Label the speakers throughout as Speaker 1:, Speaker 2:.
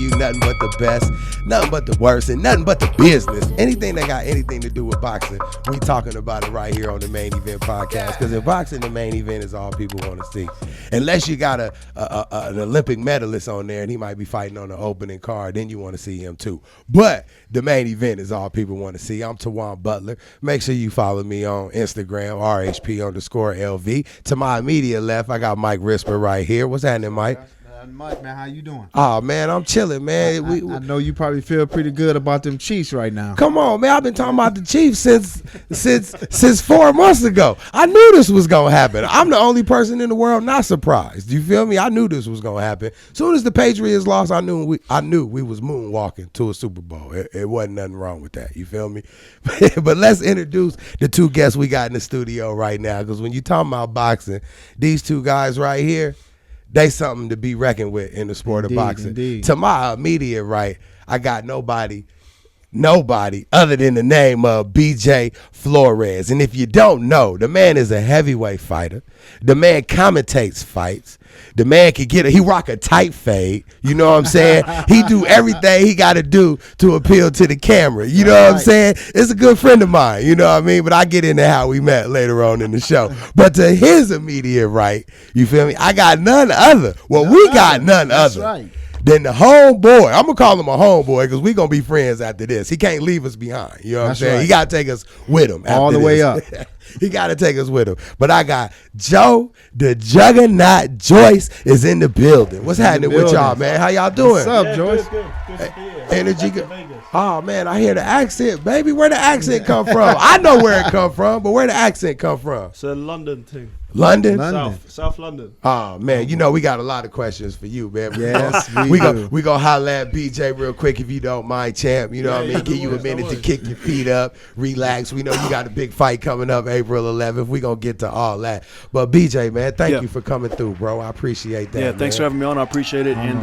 Speaker 1: you nothing but the best, nothing but the worst, and nothing but the business. Anything that got anything to do with boxing, we talking about it right here on the Main Event Podcast. Because in boxing, the main event is all people want to see. Unless you got an Olympic medalist on there and he might be fighting on the opening card, then you want to see him too. But the main event is all people want to see. I'm Tawan Butler. Make sure you follow me on Instagram, RHP_LV. To my immediate left, I got Mike Risper right here. What's happening, Mike?
Speaker 2: Mike, man, how you doing?
Speaker 1: Oh, man, I'm chilling, man.
Speaker 2: I know you probably feel pretty good about them Chiefs right now.
Speaker 1: Come on, man. I've been talking about the Chiefs since 4 months ago. I knew this was going to happen. I'm the only person in the world not surprised. You feel me? I knew this was going to happen. As soon as the Patriots lost, I knew we was moonwalking to a Super Bowl. It wasn't nothing wrong with that. You feel me? But let's introduce the two guests we got in the studio right now, because when you talking about boxing, these two guys right here, they something to be reckoned with in the sport of boxing.
Speaker 2: Indeed.
Speaker 1: To my immediate right, I got nobody other than the name of BJ Flores. And if you don't know, the man is a heavyweight fighter. The man commentates fights. The man can he rock a tight fade. You know what I'm saying? He do everything he got to do to appeal to the camera. You know what I'm saying? It's a good friend of mine. You know what I mean? But I get into how we met later on in the show. But to his immediate right, you feel me? I got none other. Well, we got none other.
Speaker 2: Right.
Speaker 1: Then the homeboy, I'm going to call him a homeboy because we're going to be friends after this. He can't leave us behind. You know what I'm saying?
Speaker 2: Right.
Speaker 1: He got to take us with him.
Speaker 2: All the way up.
Speaker 1: He got to take us with him. But I got Joe, the Juggernaut Joyce is in the building. What's happening with y'all, man? How y'all doing?
Speaker 2: What's up, Joyce?
Speaker 3: Good to be here.
Speaker 1: Energy good. Oh, man, I hear the accent. Baby, where the accent come from? I know where it come from, but where the accent come from?
Speaker 3: It's a London thing.
Speaker 1: London?
Speaker 3: South London.
Speaker 1: Oh, man, you know we got a lot of questions for you, man.
Speaker 2: Yes,
Speaker 1: we gonna holler at BJ real quick if you don't mind, champ. You know what I mean?
Speaker 3: no
Speaker 1: Give you a
Speaker 3: worries,
Speaker 1: minute
Speaker 3: no
Speaker 1: to
Speaker 3: worries.
Speaker 1: kick your feet up, relax. We know you got a big fight coming up April 11th. We gonna get to all that. But BJ, man, thank you for coming through, bro. I appreciate that.
Speaker 4: Yeah, thanks for
Speaker 1: man.
Speaker 4: having me on. I appreciate it. And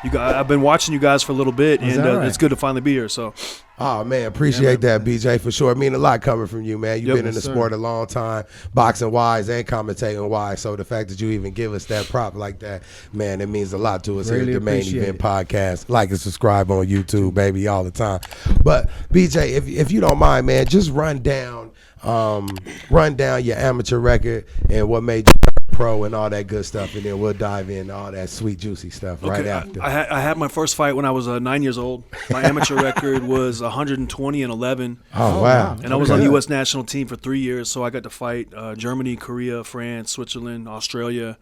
Speaker 4: you guys, I've been watching you guys for a little bit, and
Speaker 2: that right?
Speaker 4: it's good to finally be here. So,
Speaker 1: Oh, man, appreciate that, BJ, for sure. It mean a lot coming from you, man. You've been in the sport a long time, boxing-wise and commentating-wise. So the fact that you even give us that prop like that, man, it means a lot to us
Speaker 2: Really
Speaker 1: here at the Main
Speaker 2: appreciate
Speaker 1: Event
Speaker 2: it.
Speaker 1: Podcast. Like and subscribe on YouTube, baby, all the time. But, BJ, if you don't mind, man, just run down your amateur record and what made you pro and all that good stuff, and then we'll dive in all that sweet, juicy stuff right after.
Speaker 4: I had my first fight when I was 9 years old. My amateur record was 120-11.
Speaker 1: Oh, wow.
Speaker 4: And I was on the U.S. national team for 3 years, so I got to fight Germany, Korea, France, Switzerland, Australia,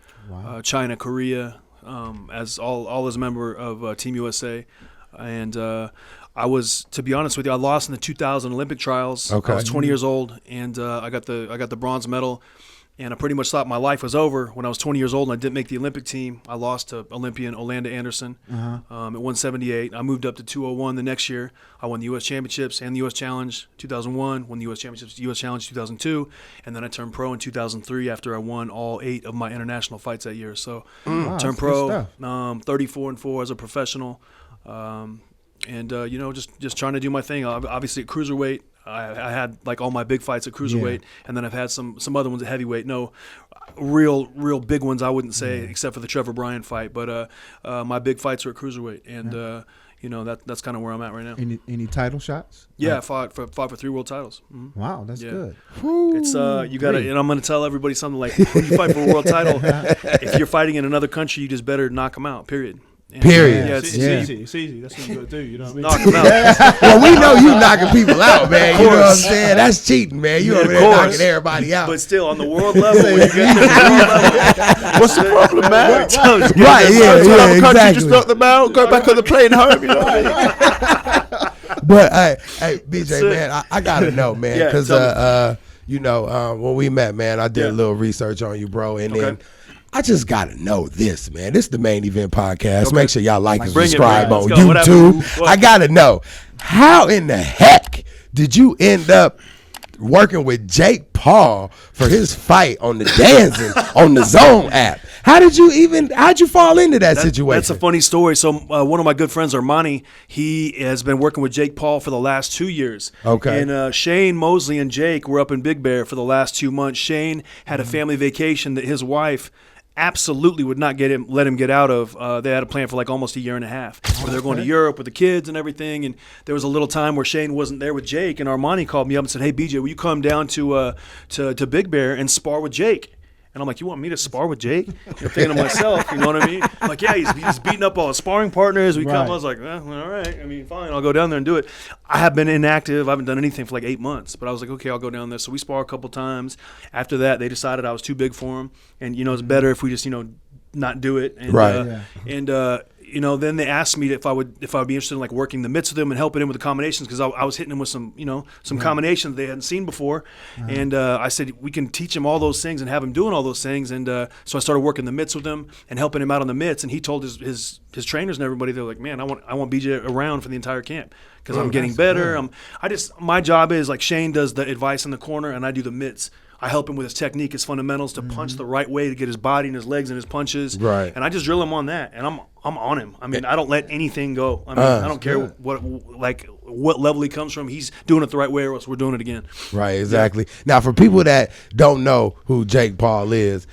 Speaker 4: China, Korea, as all as a member of Team USA. And I was, to be honest with you, I lost in the 2000 Olympic trials.
Speaker 1: Okay.
Speaker 4: I was 20 years old, and I got the bronze medal. And I pretty much thought my life was over when I was 20 years old and I didn't make the Olympic team. I lost to Olympian Orlando Anderson at 178. I moved up to 201 the next year. I won the U.S. Championships and the U.S. Challenge 2001, won the U.S. Championships, U.S. Challenge 2002, and then I turned pro in 2003 after I won all 8 of my international fights that year. So turned pro, 34-4 as a professional, and just trying to do my thing. Obviously at cruiserweight, I had like all my big fights at cruiserweight, and then I've had some other ones at heavyweight. No real big ones, I wouldn't say, except for the Trevor Bryan fight. But my big fights are at cruiserweight, and that's kind of where I'm at right now.
Speaker 2: Any title shots?
Speaker 4: Yeah, I fought for 3 world titles. Mm-hmm.
Speaker 2: Wow, that's good.
Speaker 4: It's you got to, and I'm going to tell everybody something like, when you fight for a world title, if you're fighting in another country, you just better knock them out. Period. And,
Speaker 1: Period.
Speaker 4: Yeah,
Speaker 3: It's easy. It's easy. That's what you got to do. You know what I mean?
Speaker 4: knock them out.
Speaker 1: Well, we know you knocking people out, man. You know what I'm saying? That's cheating, man. You over there knocking everybody out.
Speaker 4: But still, on the world level, when you get to the world level,
Speaker 3: What's the problem, man?
Speaker 1: Right, yeah, exactly.
Speaker 3: Just knock them out, go back on the plane home. You know what I mean?
Speaker 1: But hey, BJ, man, I gotta know, man,
Speaker 4: Yeah,
Speaker 1: because
Speaker 4: tell
Speaker 1: when we met, man, I did a little research on you, bro, and then I just gotta know this, man. This is the Main Event Podcast. Make sure y'all like and
Speaker 4: Bring it,
Speaker 1: subscribe
Speaker 4: man.
Speaker 1: on
Speaker 4: Let's go.
Speaker 1: YouTube.
Speaker 4: What?
Speaker 1: I gotta know, how in the heck did you end up working with Jake Paul for his fight on the Dancing on the Zone app? How'd you fall into that situation?
Speaker 4: That's a funny story. So one of my good friends, Armani, he has been working with Jake Paul for the last 2 years.
Speaker 1: Okay.
Speaker 4: And Shane Mosley and Jake were up in Big Bear for the last 2 months. Shane had a family vacation that his wife absolutely would not let him get out of. They had a plan for like almost a year and a half where they're going to Europe with the kids and everything. And there was a little time where Shane wasn't there with Jake, and Armani called me up and said, "Hey, BJ, will you come down to Big Bear and spar with Jake?" And I'm like, "You want me to spar with Jake?" I'm thinking to myself, you know what I mean? I'm like, yeah, he's beating up all his sparring partners. We come, I was like, all right. I mean, fine, I'll go down there and do it. I have been inactive. I haven't done anything for like 8 months. But I was like, okay, I'll go down there. So we spar a couple times. After that, they decided I was too big for him. And, it's better if we just, not do it. And, then they asked me if I would be interested in like working the mitts with him and helping him with the combinations, because I was hitting him with some combinations they hadn't seen before. And I said, we can teach him all those things and have him doing all those things. And so I started working the mitts with him and helping him out on the mitts. And he told his trainers and everybody, they're like, man, I want BJ around for the entire camp because I'm getting better. My job is like Shane does the advice in the corner and I do the mitts. I help him with his technique, his fundamentals, to punch the right way to get his body and his legs and his punches.
Speaker 1: Right.
Speaker 4: And I just drill him on that, and I'm on him. I mean, I don't let anything go. I mean, I don't care what level he comes from. He's doing it the right way, or else we're doing it again.
Speaker 1: Right, exactly. Yeah. Now, for people that don't know who Jake Paul is,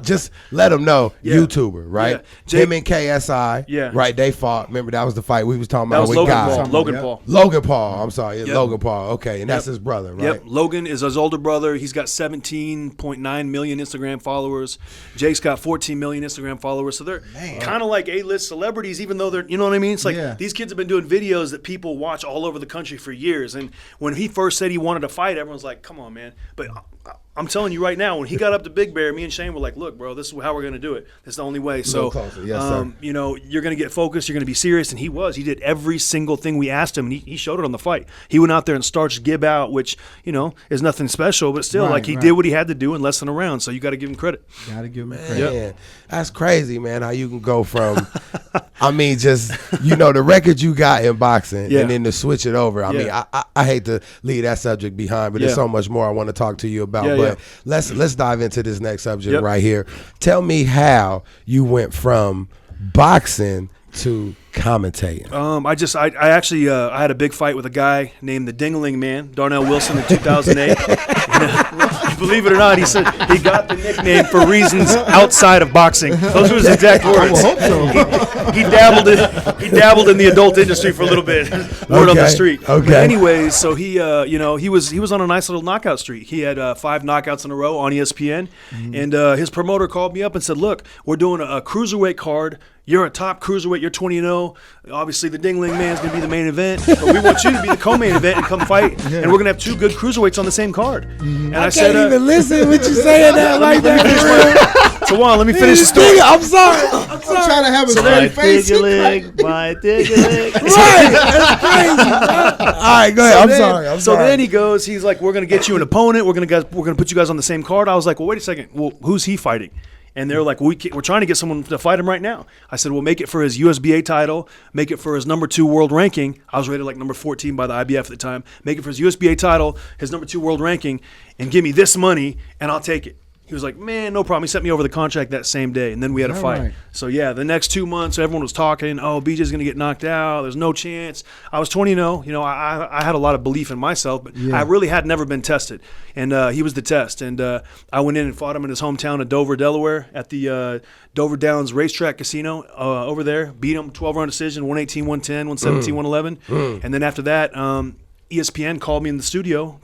Speaker 1: just let them know. YouTuber, right? Yeah. Him and KSI, right? They fought. Remember, that was the fight we was talking about.
Speaker 4: That was Logan Paul.
Speaker 1: Logan Paul. I'm sorry, Logan Paul. Okay, and that's his brother, right?
Speaker 4: Yep. Logan is his older brother. He's got 17.9 million Instagram followers. Jake's got 14 million Instagram followers. So they're kind of like A-list celebrities, even though they're, you know what I mean? It's like these kids have been doing videos that people watch all over the country for years. And when he first said he wanted to fight, everyone's like, come on, man. But I'm telling you right now, when he got up to Big Bear, me and Shane were like, look, bro, this is how we're going to do it. That's the only way. So, you're going to get focused. You're going to be serious. And he was. He did every single thing we asked him, and he showed it on the fight. He went out there and starched Gib out, which, is nothing special. But still, he did what he had to do in less than a round. So you got to give him credit.
Speaker 2: Got to give him credit.
Speaker 1: Man, that's crazy, man, how you can go from, the record you got in boxing and then to switch it over. I mean, I hate to leave that subject behind, but there's so much more I want to talk to you about. But let's dive into this next subject right here. Tell me how you went from boxing to commentating.
Speaker 4: I actually had a big fight with a guy named the Dingling Man, Darnell Wilson, in 2008. Believe it or not, he said he got the nickname for reasons outside of boxing. Those were his exact words. He dabbled in the adult industry for a little bit. Word on the street.
Speaker 1: Okay.
Speaker 4: But anyways, so he was on a nice little knockout streak. He had 5 knockouts in a row on ESPN, and his promoter called me up and said, "Look, we're doing a cruiserweight card. You're a top cruiserweight. You're 20-0. Obviously, the Dingling Man's going to be the main event. But we want you to be the co-main event and come fight. And we're going to have 2 good cruiserweights on the same card." And I said,
Speaker 1: can't even listen what you saying that like that.
Speaker 4: So let me finish the story.
Speaker 1: I'm sorry.
Speaker 2: I'm trying to have a straight face.
Speaker 3: My dig-a-lig.
Speaker 1: Right. That's crazy, bro. All right, go ahead. I'm sorry.
Speaker 4: Then he goes, he's like, "We're going to get you an opponent. We're going to put you guys on the same card." I was like, "Well, wait a second. Well, who's he fighting?" And they're like, we're trying to get someone to fight him right now. I said, well, make it for his USBA title. Make it for his number 2 world ranking. I was rated like number 14 by the IBF at the time. Make it for his USBA title, his number 2 world ranking, and give me this money, and I'll take it. He was like, man, no problem. He sent me over the contract that same day, and then we had a fight. Right. So, the next 2 months, everyone was talking, oh, BJ's going to get knocked out. There's no chance. I was 20-0. I had a lot of belief in myself, but I really had never been tested. And he was the test. And I went in and fought him in his hometown of Dover, Delaware, at the Dover Downs Racetrack Casino over there. Beat him 12-round decision, 118, 110, 117, 111. And then after that, ESPN called me in the studio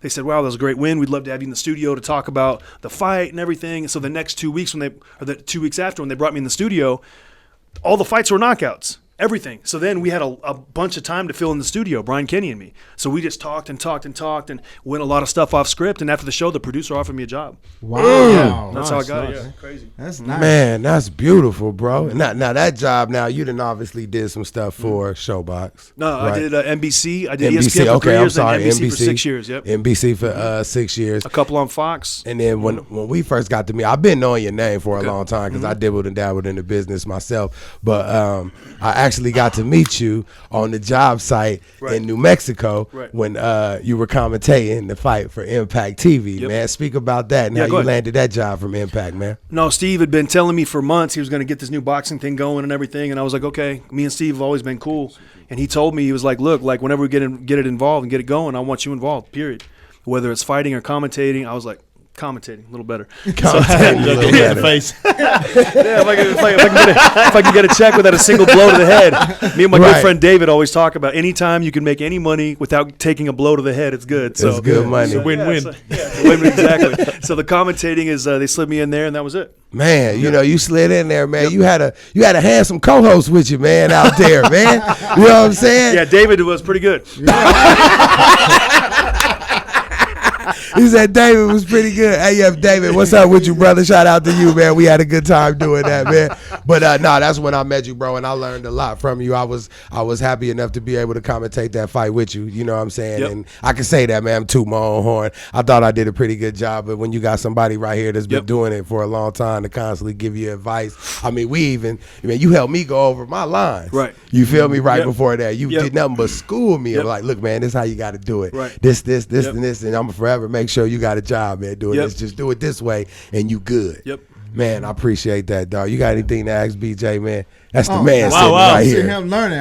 Speaker 4: they said, wow, that was a great win. We'd love to have you in the studio to talk about the fight and everything. And so the next 2 weeks the 2 weeks after when they brought me in the studio, all the fights were knockouts. Everything. So then we had a bunch of time to fill in the studio, Brian Kenny and me. So we just talked and went a lot of stuff off script. And after the show, the producer offered me a job.
Speaker 2: Wow.
Speaker 4: That's how I got it. Yeah, crazy.
Speaker 2: That's nice.
Speaker 1: Man, that's beautiful, bro. Now that job, you done obviously did some stuff for Showbox.
Speaker 4: No,
Speaker 1: right?
Speaker 4: I did NBC. I did ESPN for 3 years and NBC for 6 years. Yep.
Speaker 1: NBC for 6 years.
Speaker 4: A couple on Fox.
Speaker 1: And then when we first got to meet, I've been knowing your name for a long time because I dibbled and dabbled in the business myself. But I actually got to meet you on the job site in New Mexico when you were commentating the fight for Impact TV, man. Speak about that and how you landed that job from Impact, man.
Speaker 4: No, Steve had been telling me for months he was going to get this new boxing thing going and everything, and I was like, okay. Me and Steve have always been cool, and he told me, he was like, look, like whenever we get it involved and get it going, I want you involved, period. Whether it's fighting or commentating, I was like, commentating a little better.
Speaker 1: Commentating a little better.
Speaker 3: Face.
Speaker 4: Yeah, if I can get a check without a single blow to the head. Me and my good friend David always talk about anytime you can make any money without taking a blow to the head, it's good. So
Speaker 1: it's good money.
Speaker 3: It's a win-win.
Speaker 4: It's a win-win, exactly. So the commentating is they slid me in there, and that was it.
Speaker 1: Man, you know, you slid in there, man. You had a handsome co-host with you, man, out there, man. You know what I'm saying?
Speaker 4: Yeah, David was pretty good.
Speaker 1: He said David was pretty good. Hey, yeah, David, what's up with you, brother? Shout out to you, man. We had a good time doing that, man. But no, that's when I met you, bro, and I learned a lot from you. I was happy enough to be able to commentate that fight with you. You know what I'm saying?
Speaker 4: Yep.
Speaker 1: And I can say that, man. I'm tooting my own horn. I thought I did a pretty good job, but when you got somebody right here that's been doing it for a long time to constantly give you advice, I mean, you helped me go over my lines.
Speaker 4: Right.
Speaker 1: You feel me? Right before that, you did nothing but school me.
Speaker 4: Yep.
Speaker 1: Like, look, man, this is how you got to do it.
Speaker 4: Right.
Speaker 1: This, and this, and I'm gonna forever make sure you got a job, man, doing this. Just do it this way, and you good.
Speaker 4: Yep.
Speaker 1: Man, I appreciate that, dog. You got anything to ask BJ, man? That's the man sitting
Speaker 3: wow.
Speaker 1: right
Speaker 2: See
Speaker 1: here.
Speaker 2: him learning.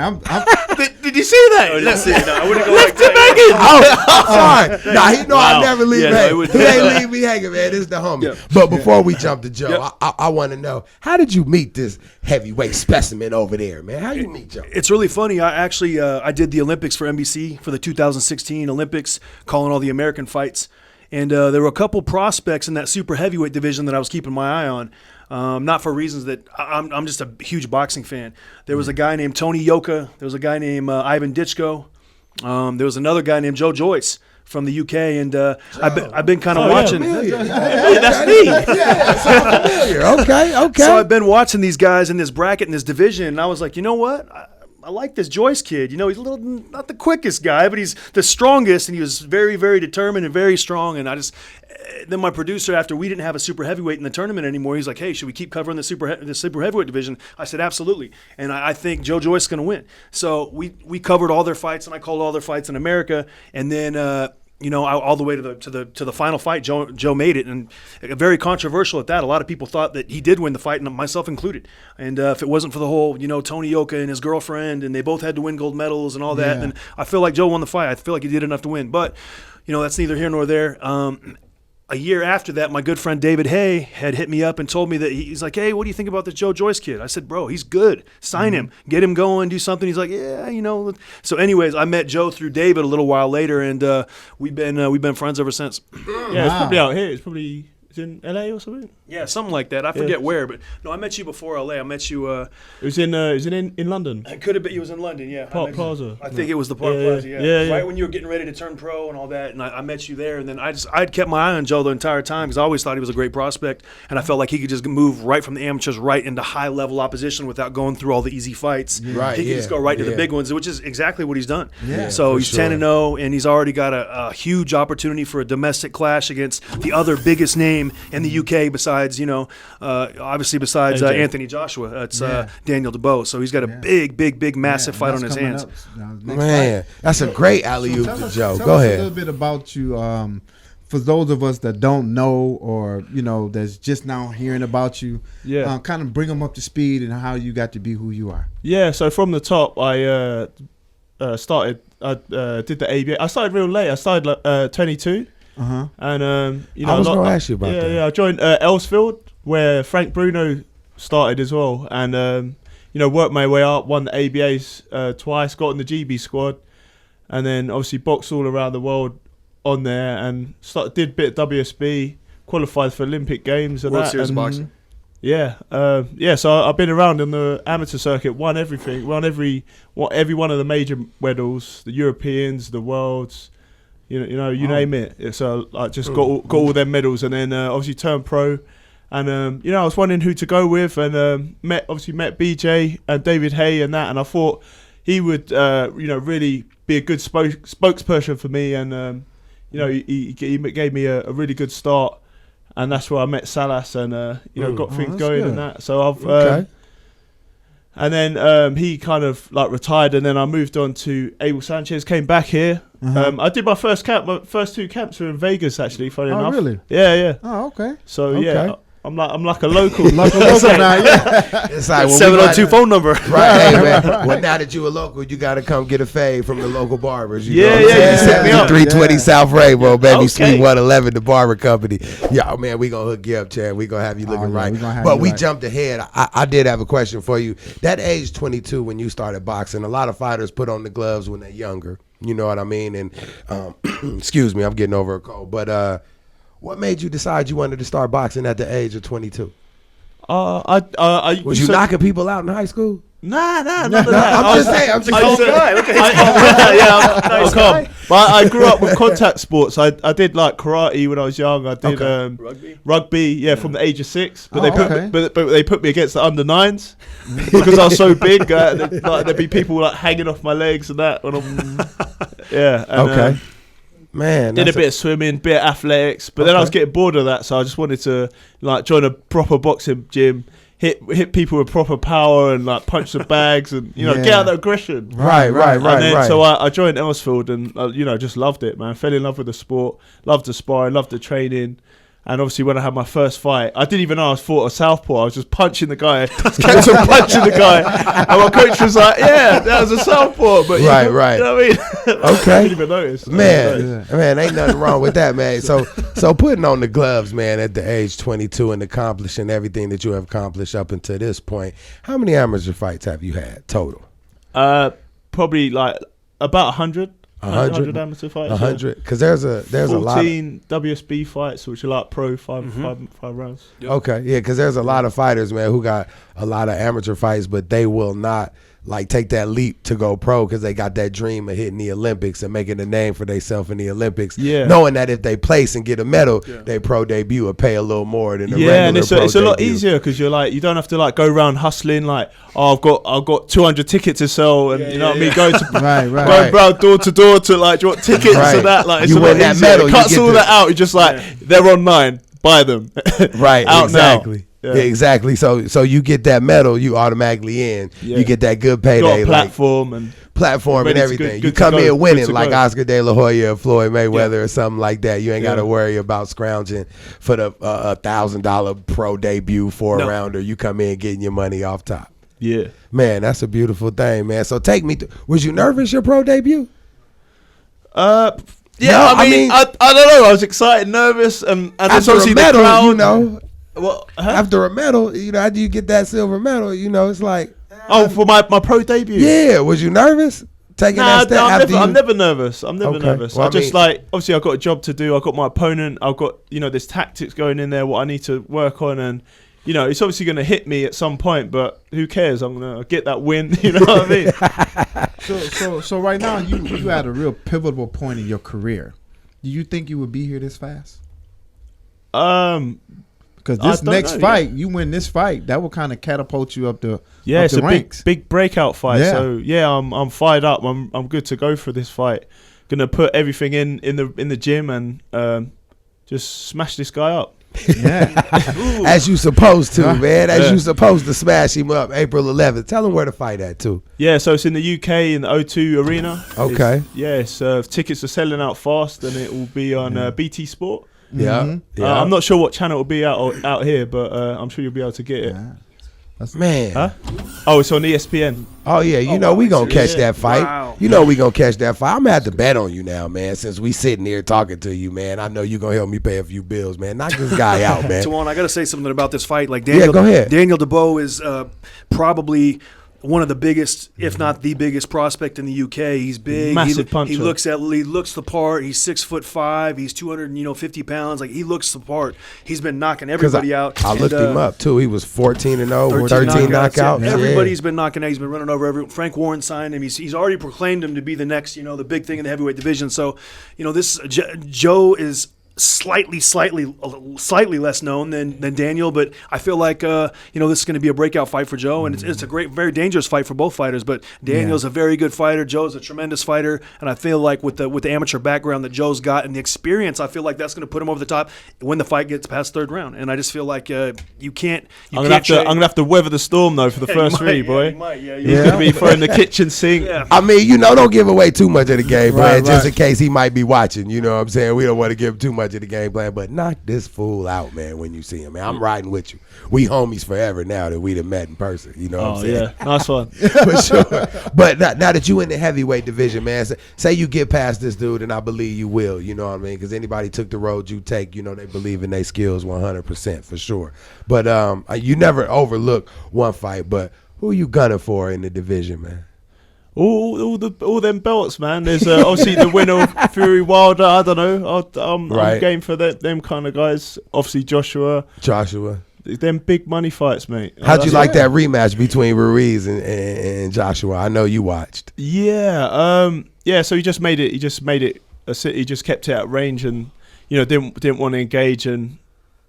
Speaker 3: Did you see that?
Speaker 4: Let's see. No, I wouldn't go like that.
Speaker 1: I'm sorry. Nah, he know I never leave him hanging.
Speaker 4: No,
Speaker 1: He ain't leave me hanging, man. This is the homie.
Speaker 4: Yep.
Speaker 1: But before we jump to Joe, I want to know, how did you meet this heavyweight specimen over there, man? How you meet Joe?
Speaker 4: It's really funny. I actually I did the Olympics for NBC for the 2016 Olympics, calling all the American fights. And there were a couple prospects in that super heavyweight division that I was keeping my eye on. Not for reasons that I'm just a huge boxing fan. There was a guy named Tony Yoka. There was a guy named Ivan Ditchko. There was another guy named Joe Joyce from the UK, and I've been kind of watching.
Speaker 3: That's me.
Speaker 1: Yeah, sounds familiar. Okay.
Speaker 4: So I've been watching these guys in this bracket in this division, and I was like, you know what? I like this Joyce kid. You know, he's a little not the quickest guy, but he's the strongest, and he was very, very determined and very strong. And then my producer, after we didn't have a super heavyweight in the tournament anymore, he's like, hey, should we keep covering the super heavyweight division? I said, absolutely. And I think Joe Joyce is going to win. So we covered all their fights, and I called all their fights in America. And then, all the way to the final fight, Joe made it, and very controversial at that. A lot of people thought that he did win the fight, and myself included. And if it wasn't for the whole, Tony Yoka and his girlfriend, and they both had to win gold medals and all that, then I feel like Joe won the fight. I feel like he did enough to win. But, that's neither here nor there. A year after that, my good friend David Hay had hit me up and told me that he's like, hey, what do you think about this Joe Joyce kid? I said, bro, he's good. Sign him. Get him going, do something. He's like, yeah, So anyways, I met Joe through David a little while later, and we've been friends ever since.
Speaker 3: Yeah, it's probably out here. It's in LA or something.
Speaker 4: Yeah, something like that. I forget where, but no, I met you before LA. I met you.
Speaker 3: It was in London.
Speaker 4: It could have been. He was in London. Yeah,
Speaker 3: Park Plaza.
Speaker 4: I think it was the Park Plaza. Yeah. Right when you were getting ready to turn pro and all that, and I met you there. And then I'd kept my eye on Joe the entire time because I always thought he was a great prospect, and I felt like he could just move right from the amateurs right into high level opposition without going through all the easy fights.
Speaker 1: Right.
Speaker 4: He could just go right to the big ones, which is exactly what he's done.
Speaker 1: Yeah.
Speaker 4: So he's 10-0, and he's already got a huge opportunity for a domestic clash against the other biggest name in the UK besides besides Anthony Joshua. It's Daniel DeBo. So he's got a big, massive fight on his hands.
Speaker 1: Man, that's a great alley-oop to Joe. Go ahead.
Speaker 2: Tell us a little bit about you. For those of us that don't know or, that's just now hearing about you, kind of bring them up to speed and how you got to be who you are.
Speaker 3: Yeah, so from the top, I did the ABA. I started real late. I started 22. And
Speaker 1: I was going to ask you about that.
Speaker 3: Yeah, I joined Elsfield, where Frank Bruno started as well, and worked my way up, won the ABAs twice, got in the GB squad, and then obviously boxed all around the world on there, and did a bit of WSB, qualified for Olympic Games and
Speaker 4: World
Speaker 3: that.
Speaker 4: Series
Speaker 3: and,
Speaker 4: of boxing.
Speaker 3: So I've been around in the amateur circuit, won everything, won every one of the major medals, the Europeans, the Worlds. You name it. So I just got all them medals, and then obviously turned pro, and I was wondering who to go with, and met BJ and David Hay and that, and I thought he would really be a good spokesperson for me, and he gave me a really good start, and that's where I met Salas, and got things going
Speaker 2: good.
Speaker 3: and that. So I've and then he kind of retired, and then I moved on to Abel Sanchez. Came back here. I did my first camp. My first two camps were in Vegas, actually. Funny enough.
Speaker 2: Really?
Speaker 3: Yeah.
Speaker 2: Oh, okay.
Speaker 3: So
Speaker 1: Okay.
Speaker 3: I'm like a local.
Speaker 2: Local now, yeah.
Speaker 1: It's like
Speaker 4: 702 phone number.
Speaker 1: Right, hey, man. Well, now that you a local, you got to come get a fade from the local barbers. You know what I'm
Speaker 3: You
Speaker 1: saying?
Speaker 3: set me up.
Speaker 1: 320 South Rainbow, baby.
Speaker 3: Okay.
Speaker 1: Suite 111, the barber company. Yo, man, we going to hook you up, Chad. We going to have you looking right. But we jumped ahead. I did have a question for you. That age 22 when you started boxing, a lot of fighters put on the gloves when they're younger. You know what I mean? And excuse me, I'm getting over a cold. But what made you decide you wanted to start boxing at the age of 22? Was you knocking people out in high school?
Speaker 3: Nah, none
Speaker 1: No,
Speaker 3: of that.
Speaker 1: I'm just saying. I'm just
Speaker 4: guy. Look at his
Speaker 3: I'm calm. But I grew up with contact sports. I did like karate when I was young. I did rugby, from the age of 6. But they put me against the under 9s because I was so big. There'd be people like hanging off my legs and that. When I'm,
Speaker 1: Man,
Speaker 3: did a bit of swimming, bit of athletics, but then I was getting bored of that, so I just wanted to like join a proper boxing gym. Hit people with proper power and like punch the bags and get out the aggression.
Speaker 1: Right.
Speaker 3: So I joined Ellsfield and just loved it, man. Fell in love with the sport, loved the sparring, loved the training. And obviously when I had my first fight, I didn't even know I was fought a southpaw. I was just punching the guy, kept on punching the guy. And my coach was like, yeah, that was a southpaw. But
Speaker 1: right.
Speaker 3: You know what I mean?
Speaker 1: Okay.
Speaker 3: I didn't even notice.
Speaker 1: Man, ain't nothing wrong with that, man. So putting on the gloves, man, at the age 22 and accomplishing everything that you have accomplished up until this point, how many amateur fights have you had total?
Speaker 3: Probably like about 100.
Speaker 1: 100
Speaker 3: amateur fights.
Speaker 1: 100, because there's a lot.
Speaker 3: 14 WSB fights, which are like pro five rounds.
Speaker 1: Yep. Okay, yeah, because there's a lot of fighters, man, who got a lot of amateur fights, but they will not like take that leap to go pro because they got that dream of hitting the Olympics and making a name for themselves in the Olympics. Yeah, knowing that if they place and get a medal, their pro debut will pay a little more than the regular
Speaker 3: and it's
Speaker 1: pro
Speaker 3: a lot easier because you're like you don't have to like go around hustling like I've got 200 tickets to sell and you know what I mean going around door to door to like do you want tickets and that like it's
Speaker 1: you
Speaker 3: a lot
Speaker 1: win that
Speaker 3: easier.
Speaker 1: medal,
Speaker 3: It cuts all that out. You're just like they're online, buy them. Out
Speaker 1: exactly.
Speaker 3: Now.
Speaker 1: Yeah, exactly. So you get that medal, you automatically in. You get that good payday,
Speaker 3: got a platform and
Speaker 1: everything. You come in winning like Oscar De La Hoya or Floyd Mayweather or something like that. You ain't got to worry about scrounging for the $1,000 pro debut for a rounder. You come in getting your money off top.
Speaker 3: Yeah,
Speaker 1: man, that's a beautiful thing, man. So take me. Was you nervous your pro debut?
Speaker 3: I mean, I don't know. I was excited, nervous, and
Speaker 1: after a medal, after a medal, after you get that silver medal, it's like
Speaker 3: for my pro debut.
Speaker 1: Yeah, was you nervous taking that step?
Speaker 3: I'm never nervous. I'm never nervous.
Speaker 1: Well,
Speaker 3: obviously I've got a job to do. I've got my opponent. I've got there's tactics going in there. What I need to work on and. It's obviously going to hit me at some point, but who cares? I'm going to get that win. You know what I
Speaker 2: mean? So right now you at a real pivotal point in your career. Do you think you would be here this fast? Because this next fight, you win this fight, that will kind of catapult you up the
Speaker 3: it's
Speaker 2: the
Speaker 3: a
Speaker 2: ranks.
Speaker 3: big breakout fight. Yeah. So I'm fired up. I'm good to go for this fight. Gonna put everything in the gym and just smash this guy up.
Speaker 2: Yeah,
Speaker 1: as you supposed to, man. As you supposed to smash him up. April 11th. Tell him where to fight at too.
Speaker 3: Yeah, so it's in the UK in the O2 Arena.
Speaker 1: Okay.
Speaker 3: Tickets are selling out fast, and it will be on BT Sport.
Speaker 1: Yeah.
Speaker 3: I'm not sure what channel it will be out here, but I'm sure you'll be able to get it.
Speaker 1: Man.
Speaker 3: Huh? Oh, it's on ESPN.
Speaker 1: Oh, yeah. We going to catch that fight. Wow. We going to catch that fight. I'm going to have to bet on you now, man, since we sitting here talking to you, man. I know you're going to help me pay a few bills, man. Knock this guy out, man.
Speaker 4: Tawan, I got to say something about this fight. Like Daniel,
Speaker 1: go ahead.
Speaker 4: Daniel DeBo is probably one of the biggest, if not the biggest prospect in the UK. He's big.
Speaker 3: Massive puncher.
Speaker 4: He looks the part. He's 6'5". He's 250 pounds. Like he looks the part. He's been knocking everybody out.
Speaker 1: I looked him up too. He was 14-0, 13 knockouts.
Speaker 4: Yeah. Everybody's been knocking out. He's been running over Frank Warren signed him. He's already proclaimed him to be the next, the big thing in the heavyweight division. So, this Joe is slightly less known than Daniel, but I feel like this is going to be a breakout fight for Joe, and it's a great, very dangerous fight for both fighters. But Daniel's a very good fighter. Joe's a tremendous fighter, and I feel like with the amateur background that Joe's got and the experience, I feel like that's going to put him over the top when the fight gets past third round. And I just feel like I'm gonna
Speaker 3: have to weather the storm though for the first three, boy. You're gonna be throwing the kitchen sink.
Speaker 4: Yeah.
Speaker 1: I mean, don't give away too much of the game, man. Just in case he might be watching. You know what I'm saying? We don't want to give him too much much of the game plan, but knock this fool out, man, when you see him, man. I'm riding with you. We homies forever now that we done met in person. You know what I'm saying?
Speaker 3: Yeah, nice one.
Speaker 1: For sure. But now that you in the heavyweight division, man, say you get past this dude, and I believe you will, you know what I mean? Because anybody took the road you take, you know, they believe in their skills 100% for sure. But you never overlook one fight, but who you gunning for in the division, man?
Speaker 3: All them belts, man. There's obviously the winner of Fury Wilder. I don't know. I'm game for them kind of guys. Obviously Joshua. Them big money fights, mate.
Speaker 1: How'd you like that rematch between Ruiz and Joshua? I know you watched.
Speaker 3: Yeah. So he just made it. He just kept it at range, and didn't want to engage, and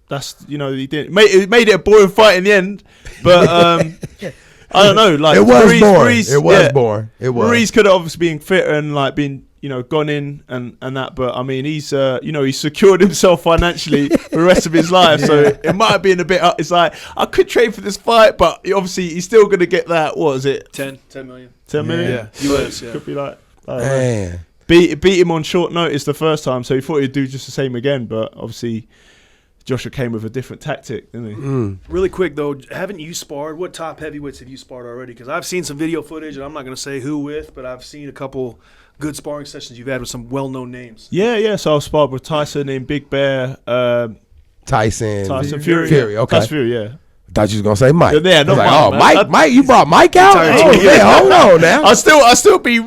Speaker 3: that's he didn't. It made it a boring fight in the end, but. I don't know. Like
Speaker 1: it was boring. It was.
Speaker 3: Ruiz could have obviously been fitter and been gone in and that, but I mean he's he's secured himself financially for the rest of his life, so it might have been a bit. It's like I could trade for this fight, but obviously he's still gonna get that. What is it?
Speaker 4: 10 million.
Speaker 3: 10 million.
Speaker 4: Yeah. US. Yeah.
Speaker 3: Could be
Speaker 1: man.
Speaker 3: Beat him on short notice the first time, so he thought he'd do just the same again, but obviously. Joshua came with a different tactic, didn't he?
Speaker 4: Really quick, though, haven't you sparred? What top heavyweights have you sparred already? Because I've seen some video footage, and I'm not going to say who with, but I've seen a couple good sparring sessions you've had with some well-known names.
Speaker 3: Yeah. So I've sparred with Tyson in Big Bear.
Speaker 1: Tyson
Speaker 3: Fury.
Speaker 1: Okay.
Speaker 3: Tyson Fury, yeah.
Speaker 1: I thought you was gonna say Mike.
Speaker 3: Yeah, not
Speaker 1: Mike. Mike, you brought Mike out. Oh, yeah, hold on now.
Speaker 3: I'll still be a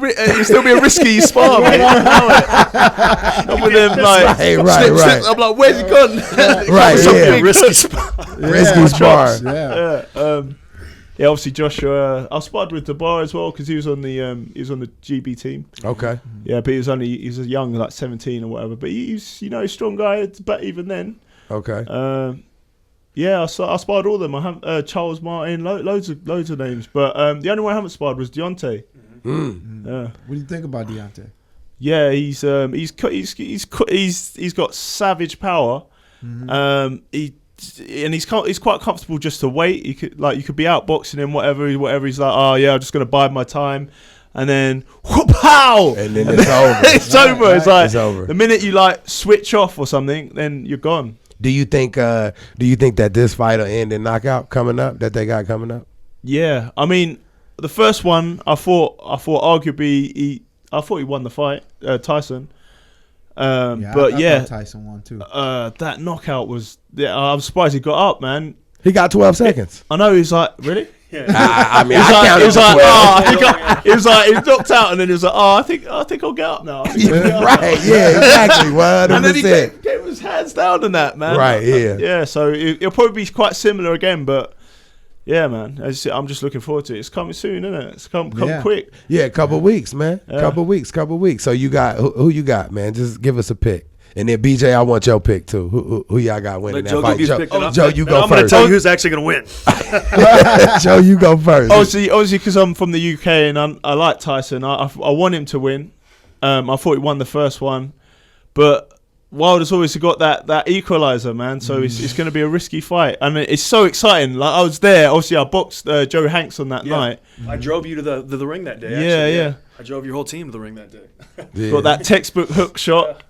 Speaker 3: risky spar, mate. I'm with him
Speaker 1: right.
Speaker 3: I'm like, where's he gone?
Speaker 1: Risky spar. Risky spar.
Speaker 3: Yeah, obviously Joshua. I sparred with DeBo as well because he was on the GB team.
Speaker 1: Okay.
Speaker 3: Yeah, but he was young, like 17 or whatever. But he's a strong guy. But even then.
Speaker 1: Okay.
Speaker 3: Yeah, I sparred all of them. I have Charles Martin, loads of names, but the only one I haven't sparred was Deontay.
Speaker 2: What do you think about Deontay?
Speaker 3: Yeah, he's got savage power. He's quite comfortable just to wait. You could be outboxing him, whatever. He's like, oh yeah, I'm just gonna bide my time. And then, pow!
Speaker 1: And then it's over.
Speaker 3: It's over. Right.
Speaker 1: It's over.
Speaker 3: The minute you switch off or something, then you're gone.
Speaker 1: Do you think that this fight will end in knockout coming up? That they got coming up?
Speaker 3: Yeah, I mean, the first one, I thought arguably he won the fight, Tyson. I thought
Speaker 2: Tyson won too.
Speaker 3: That knockout was. Yeah, I'm surprised he got up, man.
Speaker 1: He got 12 seconds.
Speaker 3: I know. He's like, really?
Speaker 1: Yeah. I mean, I
Speaker 3: he was like, he knocked out, and then he was like, I think I'll get up now.
Speaker 1: Right? Yeah, exactly. 100%.
Speaker 3: And then he gave his hands down on that, man.
Speaker 1: Right. Yeah.
Speaker 3: Yeah. So it'll probably be quite similar again, but yeah, man. I'm just looking forward to it. It's coming soon, isn't it? It's come quick.
Speaker 1: Yeah, a couple weeks, man. Couple weeks. So you got who you got, man? Just give us a pick. And then BJ, I want your pick too. Who y'all got winning that fight? Joe, you go first.
Speaker 4: I'm going to tell you who's actually going to win.
Speaker 1: Joe, you go first.
Speaker 3: Obviously, because I'm from the UK and I like Tyson. I want him to win. I thought he won the first one, but Wilder's always got that equalizer, man. So it's going to be a risky fight, and it's so exciting. Like I was there. Obviously, I boxed Joe Hanks on that night.
Speaker 4: I drove you to the ring that day.
Speaker 3: Yeah.
Speaker 4: I drove your whole team to the ring that day.
Speaker 3: Got that textbook hook shot.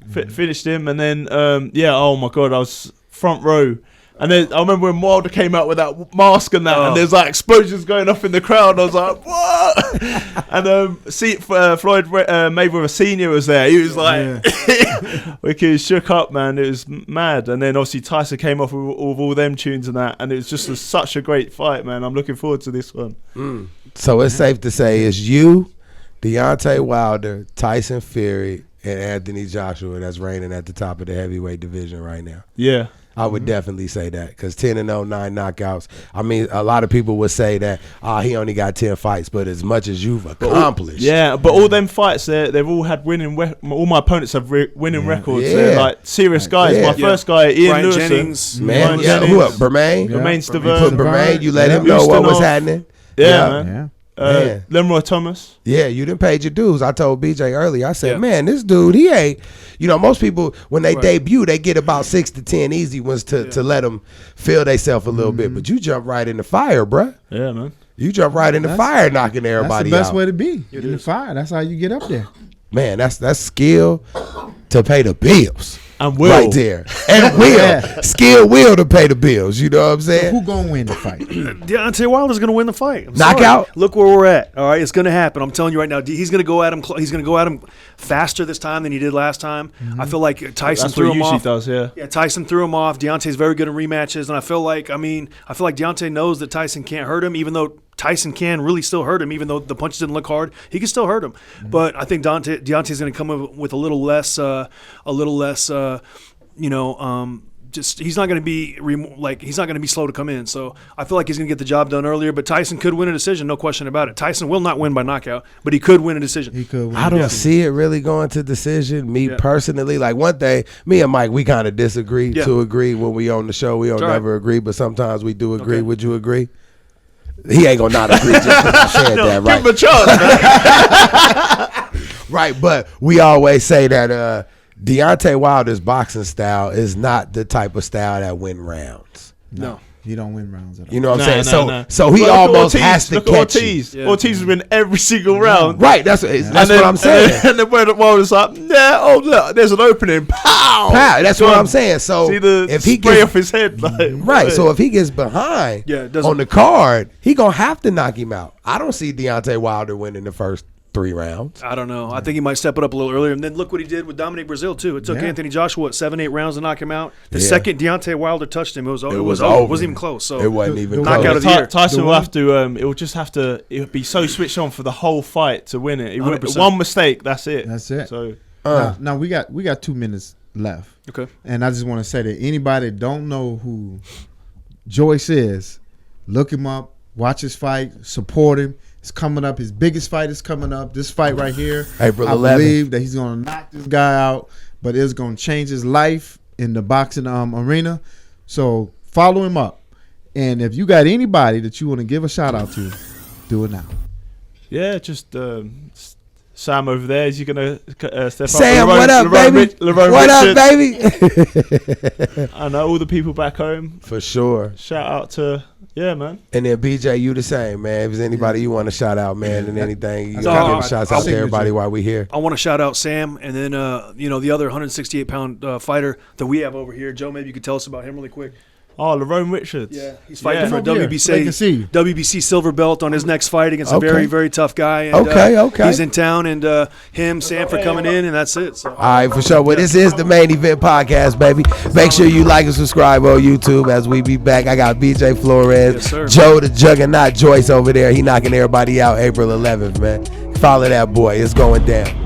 Speaker 3: Finished him, and then oh my god, I was front row, and then I remember when Wilder came out with that mask and that, and there's like explosions going off in the crowd. I was like, what? And Floyd Mayweather Senior was there. He was like, he was shook up, man. It was mad. And then obviously Tyson came off with all them tunes and that, and it was just such a great fight, man. I'm looking forward to this one.
Speaker 1: So it's safe to say it's you, Deontay Wilder, Tyson Fury, and Anthony Joshua that's reigning at the top of the heavyweight division right now. Yeah. I would definitely say that because 10-0, 9 knockouts. I mean, a lot of people would say that he only got 10 fights, but as much as you've accomplished.
Speaker 3: But all them fights, they've all had winning. All my opponents have winning records. They're like serious guys. My first guy, Ian
Speaker 4: Brian
Speaker 3: Lewison.
Speaker 4: Jennings.
Speaker 1: Man, who up? Bermain?
Speaker 3: Bermain
Speaker 1: You put Bermain, you let him know what was happening.
Speaker 3: Man. Lemroy Thomas.
Speaker 1: Yeah, you didn't pay your dues. I told BJ earlier, I said, man, this dude, he ain't, most people, when they debut, they get about 6 to 10 easy ones to let them feel themselves a little bit. But you jump right in the fire, bruh.
Speaker 3: Yeah, man.
Speaker 1: You jump right in the fire knocking everybody out.
Speaker 2: That's the best way to be, in the fire. That's how you get up there.
Speaker 1: Man, that's skill to pay the bills.
Speaker 3: And will.
Speaker 1: Right there. And will. Skill will to pay the bills. You know what I'm saying?
Speaker 2: Who gonna win the fight?
Speaker 4: Deontay Wilder's going to win the fight.
Speaker 1: Knockout?
Speaker 4: Look where we're at. All right, it's going to happen. I'm telling you right now. He's going to go at him. He's going to go at him faster this time than he did last time. I feel like Tyson threw him off.
Speaker 3: Does, yeah.
Speaker 4: Yeah, Tyson threw him off. Deontay's very good in rematches, and I feel like Deontay knows that Tyson can't hurt him, even though Tyson can really still hurt him, even though the punches didn't look hard. He can still hurt him, but I think Deontay's going to come up with a little less. Just he's not going to be he's not going to be slow to come in. So I feel like he's going to get the job done earlier. But Tyson could win a decision, no question about it. Tyson will not win by knockout, but he could win a decision.
Speaker 2: He could win.
Speaker 1: I don't see it really going to decision. Me personally, like one thing, me and Mike, we kind of disagree to agree when we on the show. We don't never agree, but sometimes we do agree. Okay. Would you agree? He ain't gonna not agree just because I said that, right?
Speaker 3: Give him a chance, man.
Speaker 1: Right, but we always say that Deontay Wilder's boxing style is not the type of style that win rounds.
Speaker 2: No. He don't win rounds at all.
Speaker 1: You know what I'm saying? So he almost has to catch
Speaker 3: Ortiz. Yeah. Ortiz has win every single round.
Speaker 1: Right, that's what I'm saying.
Speaker 3: And then when Wilder's like, look, there's an opening. Pow!
Speaker 1: That's what I'm saying. So
Speaker 3: see the
Speaker 1: if he
Speaker 3: spray off his head.
Speaker 1: Right, so if he gets behind on the card, he going to have to knock him out. I don't see Deontay Wilder winning the first 3 rounds.
Speaker 4: I don't know. I think he might step it up a little earlier. And then look what he did with Dominic Brazil, too. It took Anthony Joshua, 7-8 rounds to knock him out. The second Deontay Wilder touched him, it was over. It wasn't even close. So
Speaker 1: it wasn't even close.
Speaker 4: Knockout of the year.
Speaker 3: Tyson will have to, it would be so switched on for the whole fight to win it.
Speaker 4: 100%.
Speaker 3: One mistake, that's it.
Speaker 2: That's it.
Speaker 3: So
Speaker 2: now we got 2 minutes left.
Speaker 4: Okay.
Speaker 2: And I just want to say that anybody that don't know who Joyce is, look him up, watch his fight, support him. It's coming up. His biggest fight is coming up. This fight right here.
Speaker 1: April 11th.
Speaker 2: I believe that he's going to knock this guy out, but it's going to change his life in the boxing arena. So follow him up. And if you got anybody that you want to give a shout out to, do it now.
Speaker 3: Yeah, just Sam over there. Is he going to step
Speaker 1: Sam,
Speaker 3: up?
Speaker 1: what up, baby? What up, baby?
Speaker 3: I know all the people back home.
Speaker 1: For sure.
Speaker 3: Shout out to... Yeah, man.
Speaker 1: And then BJ, you the same, man. If there's anybody you want to shout out, man, and anything, you gotta give a shout out to everybody while we here.
Speaker 4: I want to shout out Sam, and then the other 168-pound fighter that we have over here. Joe, maybe you could tell us about him really quick.
Speaker 3: Oh, Lerone Richards.
Speaker 4: Yeah, he's fighting for a WBC silver belt on his next fight against a very, very tough guy. And,
Speaker 1: okay.
Speaker 4: He's in town, and Sam for coming in, and that's it. So.
Speaker 1: All right, for sure. Well, this is the Main Event Podcast, baby. Make sure you like and subscribe on YouTube as we be back. I got BJ Flores, Joe the Juggernaut Joyce over there. He knocking everybody out April 11th, man. Follow that boy. It's going down.